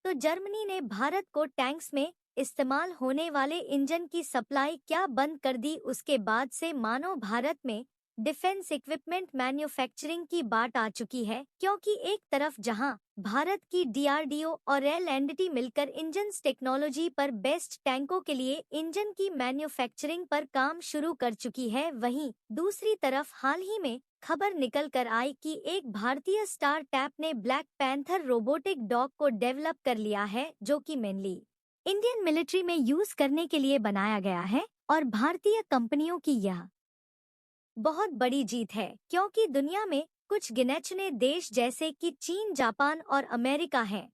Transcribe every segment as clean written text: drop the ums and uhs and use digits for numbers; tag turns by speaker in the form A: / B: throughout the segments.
A: तो जर्मनी ने भारत को टैंक्स में इस्तेमाल होने वाले इंजन की सप्लाई क्या बंद कर दी। उसके बाद से मानो भारत में डिफेंस इक्विपमेंट मैन्युफैक्चरिंग की बाट आ चुकी है, क्योंकि एक तरफ जहां भारत की डीआरडीओ और एल&टी मिलकर इंजन्स टेक्नोलॉजी पर बेस्ट टैंकों के लिए इंजन की मैन्युफैक्चरिंग पर काम शुरू कर चुकी है, वहीं दूसरी तरफ हाल ही में खबर निकल कर आई कि एक भारतीय स्टार्टअप ने ब्लैक पैंथर रोबोटिक डॉग को डेवलप कर लिया है, जो कि मेनली इंडियन मिलिट्री में यूज करने के लिए बनाया गया है। और भारतीय कंपनियों की यह बहुत बड़ी जीत है, क्योंकि दुनिया में कुछ गिने-चुने देश जैसे कि चीन, जापान और अमेरिका हैं,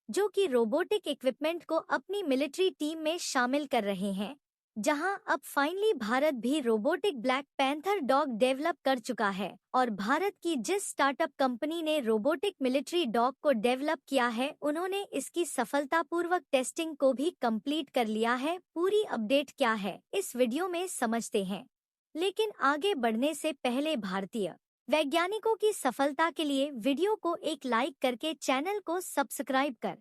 A: जो कि रोबोटिक इक्विपमेंट को अपनी मिलिट्री टीम में शामिल कर रहे हैं, जहां अब फाइनली भारत भी robotic black panther dog develop कर चुका है। और भारत की जिस स्टार्टअप कंपनी ने रोबोटिक मिलिट्री डॉग को डेवलप किया है, उन्होंने इसकी सफलतापूर्वक टेस्टिंग को भी कंप्लीट कर लिया है। पूरी अपडेट क्या है, इस वीडियो में समझते हैं। लेकिन आगे बढ़ने से पहले भारतीय वैज्ञानिकों की सफलता के लिए वीडियो को एक लाइक करके चैनल को सब्सक्राइब कर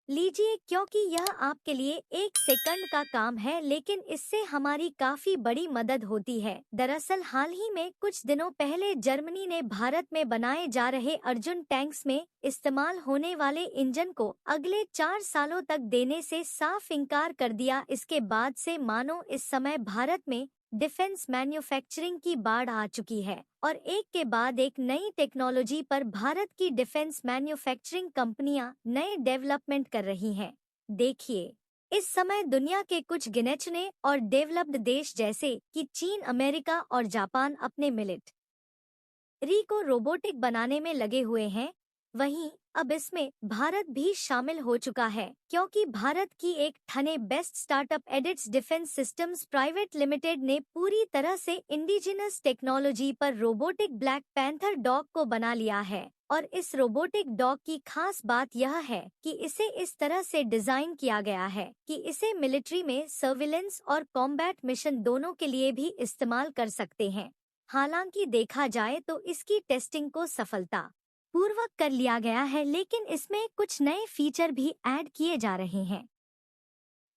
A: लीजिए, क्योंकि यह आपके लिए 1 सेकंड का काम है, लेकिन इससे हमारी काफी बड़ी मदद होती है। दरअसल हाल ही में कुछ दिनों पहले जर्मनी ने भारत में बनाए जा रहे अर्जुन टैंक्स में इस्तेमाल होने वाले इंजन को अगले 4 सालों तक देने से साफ इनकार कर दिया। इसके बाद से मानो इस समय भारत में डिफेंस मैन्युफैक्चरिंग की बाढ़ आ चुकी है और एक के बाद एक नई टेक्नोलॉजी पर भारत की डिफेंस मैन्युफैक्चरिंग कंपनियां नए डेवलपमेंट कर रही हैं। देखिए, इस समय दुनिया के कुछ गिने-चुने और डेवलप्ड देश जैसे कि चीन, अमेरिका और जापान अपने मिलिट्री को रोबोटिक बनाने में लगे हुए हैं। वहीं अब इसमें भारत भी शामिल हो चुका है, क्योंकि भारत की एक ठने बेस्ट स्टार्टअप एडिट्स डिफेंस सिस्टम्स प्राइवेट लिमिटेड ने पूरी तरह से इंडिजिनस टेक्नोलॉजी पर रोबोटिक ब्लैक पैंथर डॉग को बना लिया है। और इस रोबोटिक डॉग की खास बात यह है कि इसे इस तरह से डिजाइन किया गया है कि इसे मिलिट्री में सर्विलेंस और कॉम्बैट मिशन दोनों के लिए भी इस्तेमाल कर सकते हैं। हालांकि देखा जाए तो इसकी टेस्टिंग को सफलता पूर्वक कर लिया गया है, लेकिन इसमें कुछ नए फीचर भी ऐड किए जा रहे हैं,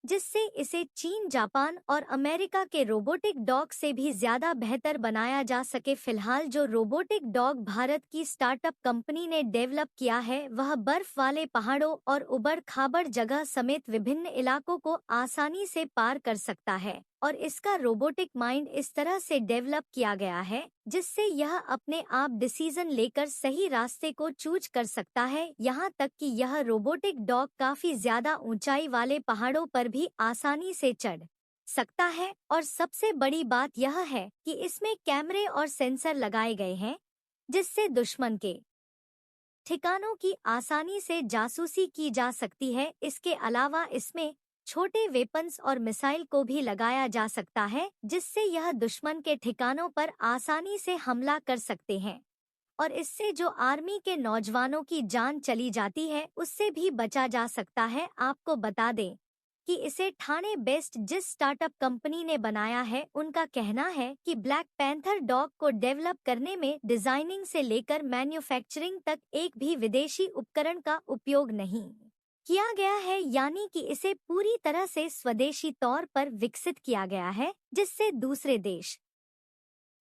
A: जिससे इसे चीन, जापान और अमेरिका के रोबोटिक डॉग से भी ज्यादा बेहतर बनाया जा सके। फिलहाल जो रोबोटिक डॉग भारत की स्टार्टअप कंपनी ने डेवलप किया है, वह बर्फ वाले पहाड़ों और उबड़-खाबड़ जगह समेत विभिन्न इलाकों को आसानी से पार कर सकता है। और इसका रोबोटिक माइंड इस तरह से डेवलप किया गया है जिससे यह अपने आप डिसीजन लेकर सही रास्ते को चूज कर सकता है। यहाँ तक कि यह रोबोटिक डॉग काफी ज्यादा ऊंचाई वाले पहाड़ों पर भी आसानी से चढ़ सकता है। और सबसे बड़ी बात यह है कि इसमें कैमरे और सेंसर लगाए गए हैं, जिससे दुश्मन के ठिकानों की आसानी से जासूसी की जा सकती है। इसके अलावा इसमें छोटे वेपन्स और मिसाइल को भी लगाया जा सकता है, जिससे यह दुश्मन के ठिकानों पर आसानी से हमला कर सकते हैं। और इससे जो आर्मी के नौजवानों की जान चली जाती है, उससे भी बचा जा सकता है। आपको बता दें कि इसे ठाणे बेस्ट जिस स्टार्टअप कंपनी ने बनाया है, उनका कहना है कि ब्लैक पैंथर डॉग को डेवलप करने में डिजाइनिंग से लेकर मैन्युफैक्चरिंग तक एक भी विदेशी उपकरण का उपयोग नहीं किया गया है, यानी कि इसे पूरी तरह से स्वदेशी तौर पर विकसित किया गया है, जिससे दूसरे देश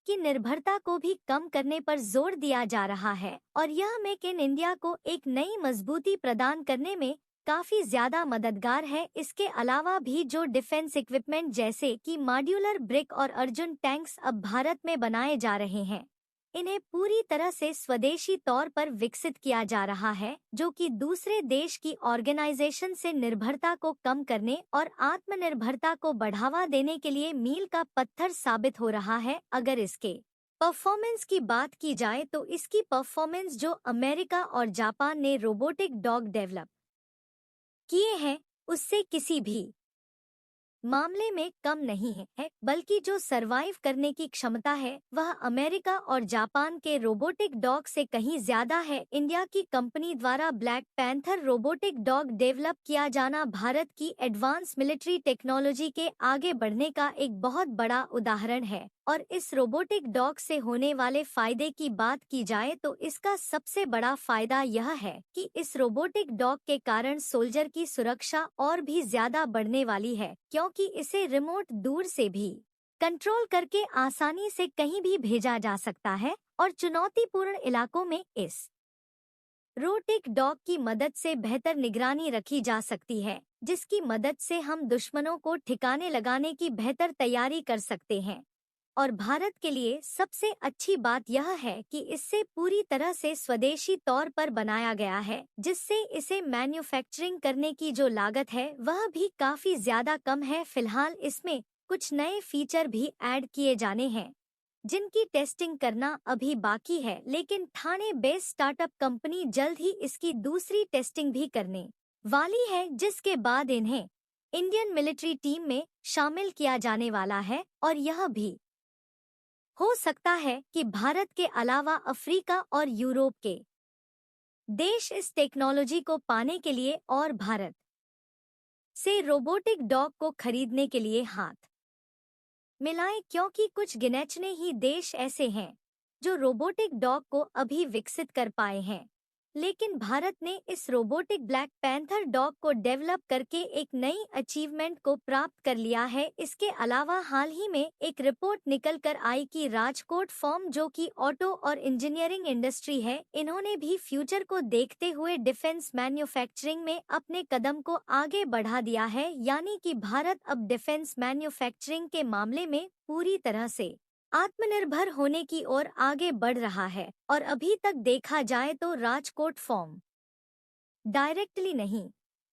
A: की निर्भरता को भी कम करने पर जोर दिया जा रहा है। और यह मेक इन इंडिया को एक नई मजबूती प्रदान करने में काफी ज्यादा मददगार है। इसके अलावा भी जो डिफेंस इक्विपमेंट जैसे कि मॉड्यूलर ब्रिक और अर्जुन टैंक्स अब भारत में बनाए जा रहे हैं, इन्हें पूरी तरह से स्वदेशी तौर पर विकसित किया जा रहा है, जो कि दूसरे देश की ऑर्गेनाइजेशन से निर्भरता को कम करने और आत्मनिर्भरता को बढ़ावा देने के लिए मील का पत्थर साबित हो रहा है। अगर इसके परफॉर्मेंस की बात की जाए तो इसकी परफॉर्मेंस जो अमेरिका और जापान ने रोबोटिक डॉग डेवलप किए हैं, उससे किसी भी मामले में कम नहीं है, बल्कि जो सरवाइव करने की क्षमता है वह अमेरिका और जापान के रोबोटिक डॉग से कहीं ज्यादा है। इंडिया की कंपनी द्वारा black panther robotic dog develop किया जाना भारत की एडवांस मिलिट्री टेक्नोलॉजी के आगे बढ़ने का एक बहुत बड़ा उदाहरण है। और इस रोबोटिक डॉग से होने वाले फायदे की बात की जाए तो इसका सबसे बड़ा फायदा यह है कि इस रोबोटिक डॉग के कारण सोल्जर की सुरक्षा और भी ज्यादा बढ़ने वाली है, क्योंकि इसे रिमोट दूर से भी कंट्रोल करके आसानी से कहीं भी भेजा जा सकता है और चुनौतीपूर्ण इलाकों में इस रोबोटिक डॉग की मदद से बेहतर निगरानी रखी जा सकती है, जिसकी मदद से हम दुश्मनों को ठिकाने लगाने की बेहतर तैयारी कर सकते हैं। और भारत के लिए सबसे अच्छी बात यह है कि इससे पूरी तरह से स्वदेशी तौर पर बनाया गया है, जिससे इसे मैन्युफैक्चरिंग करने की जो लागत है वह भी काफी ज्यादा कम है। फिलहाल इसमें कुछ नए फीचर भी ऐड किए जाने हैं, जिनकी टेस्टिंग करना अभी बाकी है, लेकिन ठाणे बेस्ड स्टार्टअप कंपनी जल्द ही इसकी दूसरी टेस्टिंग भी करने वाली है, जिसके बाद इन्हें इंडियन मिलिट्री टीम में शामिल किया जाने वाला है। और यह भी हो सकता है कि भारत के अलावा अफ्रीका और यूरोप के देश इस टेक्नोलॉजी को पाने के लिए और भारत से रोबोटिक डॉग को खरीदने के लिए हाथ मिलाएं, क्योंकि कुछ गिनचने ही देश ऐसे हैं जो रोबोटिक डॉग को अभी विकसित कर पाए हैं। लेकिन भारत ने इस रोबोटिक ब्लैक पैंथर डॉग को डेवलप करके एक नई अचीवमेंट को प्राप्त कर लिया है। इसके अलावा हाल ही में एक रिपोर्ट निकल कर आई कि राजकोट फर्म, जो कि ऑटो और इंजीनियरिंग इंडस्ट्री है, इन्होंने भी फ्यूचर को देखते हुए डिफेंस मैन्युफैक्चरिंग में अपने कदम को आगे बढ़ा दिया है। यानी कि भारत अब डिफेंस मैन्युफैक्चरिंग के मामले में पूरी तरह से आत्मनिर्भर होने की ओर आगे बढ़ रहा है। और अभी तक देखा जाए तो राजकोट फर्म डायरेक्टली नहीं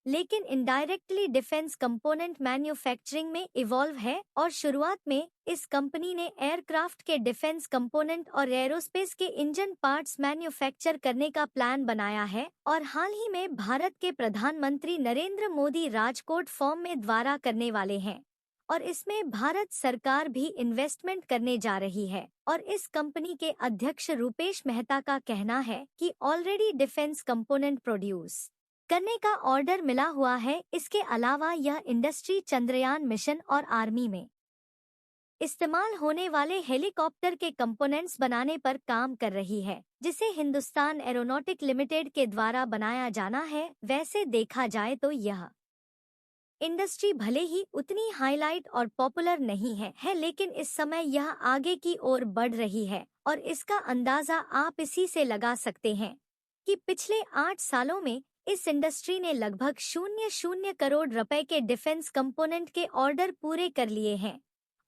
A: लेकिन इनडायरेक्टली डिफेंस कंपोनेंट मैन्युफैक्चरिंग में इवॉल्व है। और शुरुआत में इस कंपनी ने एयरक्राफ्ट के डिफेंस कंपोनेंट और एरोस्पेस के इंजन पार्ट्स मैन्युफैक्चर करने का प्लान बनाया है। और हाल ही में भारत के प्रधानमंत्री नरेंद्र मोदी राजकोट फर्म में द्वारा करने वाले हैं, और इसमें भारत सरकार भी इन्वेस्टमेंट करने जा रही है। और इस कंपनी के अध्यक्ष रूपेश मेहता का कहना है कि ऑलरेडी डिफेंस कंपोनेंट प्रोड्यूस करने का ऑर्डर मिला हुआ है। इसके अलावा यह इंडस्ट्री चंद्रयान मिशन और आर्मी में इस्तेमाल होने वाले हेलीकॉप्टर के कंपोनेंट्स बनाने पर काम कर रही है, जिसे हिंदुस्तान एरोनॉटिक लिमिटेड के द्वारा बनाया जाना है। वैसे देखा जाए तो यह इंडस्ट्री भले ही उतनी हाईलाइट और पॉपुलर नहीं है, लेकिन इस समय यह आगे की ओर बढ़ रही है। और इसका अंदाजा आप इसी से लगा सकते हैं कि पिछले 8 सालों में इस इंडस्ट्री ने लगभग 0.0 करोड़ रुपए के डिफेंस कंपोनेंट के ऑर्डर पूरे कर लिए हैं।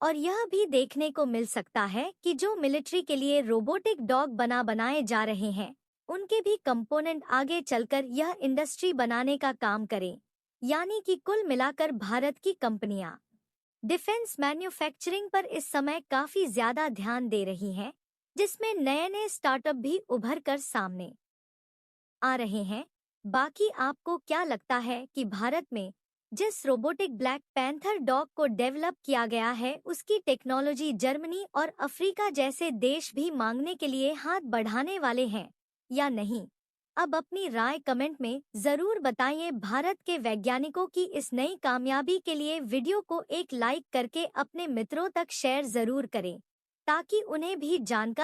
A: और यह भी देखने को मिल सकता है कि जो मिलिट्री के लिए रोबोटिक डॉग बनाए जा रहे हैं, उनके भी कंपोनेंट आगे चलकर यह इंडस्ट्री बनाने का काम करें। यानी कि कुल मिलाकर भारत की कंपनियां डिफेंस मैन्युफैक्चरिंग पर इस समय काफी ज्यादा ध्यान दे रही हैं, जिसमें नए नए स्टार्टअप भी उभर कर सामने आ रहे हैं। बाकी आपको क्या लगता है कि भारत में जिस रोबोटिक ब्लैक पैंथर डॉग को डेवलप किया गया है, उसकी टेक्नोलॉजी जर्मनी और अफ्रीका जैसे देश भी मांगने के लिए हाथ बढ़ाने वाले हैं या नहीं? अब अपनी राय कमेंट में जरूर बताइए। भारत के वैज्ञानिकों की इस नई कामयाबी के लिए वीडियो को एक लाइक करके अपने मित्रों तक शेयर जरूर करें, ताकि उन्हें भी जानकारी